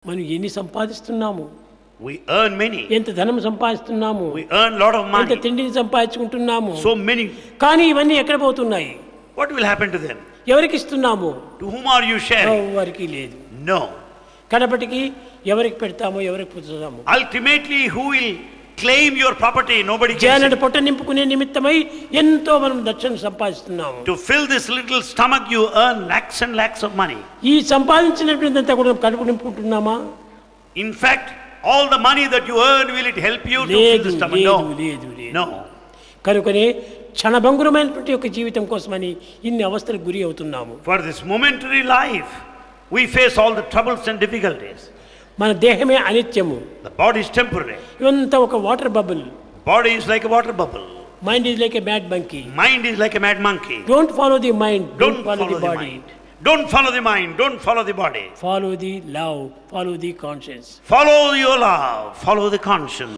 మనం ఎన్ని సంపాదిస్తున్నాము, We earn many. ఎంత ధనం సంపాదిస్తున్నాము, We earn lot of ఎంత money. తిండిని సంపాదించుకుంటున్నాము. So many. కానీ ఇవన్నీ ఎక్కడ పోతున్నాయి? What will happen to them? ఎవరికి ఇస్తున్నాము? To whom are you sharing? ఎవరికి లేదు. No. కడపటికి ఎవరికి పెడతామో ఎవరికి పుచ్చుతామో. Ultimately, who will claim your property? Nobody can. జానడు పొట్ట నింపుకునే నిమిత్తమై ఎంతో మనం దక్షిణ సంపాదిస్తున్నాము. To fill this little stomach, you earn lakhs and lakhs of money. ఈ సంపాదించినటువంటిదంతా కూడా కడుపు నింపుకుంటున్నామా? In fact, all the money that you earn, will it help you to fill the stomach? No. No. కనుకనే క్షణభంగురమైనటువంటి యొక్క జీవితం కోసమని ఇన్ని అవస్థలకు గురి అవుతున్నాము. For this momentary life, we face all the troubles and difficulties. మన దేహమే అనిత్యము. The body is temporary. ఇవంతా ఒక water bubble. Body is like a water bubble. Mind is like a mad monkey. Mind is like a mad monkey. Don't follow the mind. Don't follow the body. Don't follow the mind. Don't follow the body. Follow the love. Follow the conscience. Follow your love. Follow the conscience.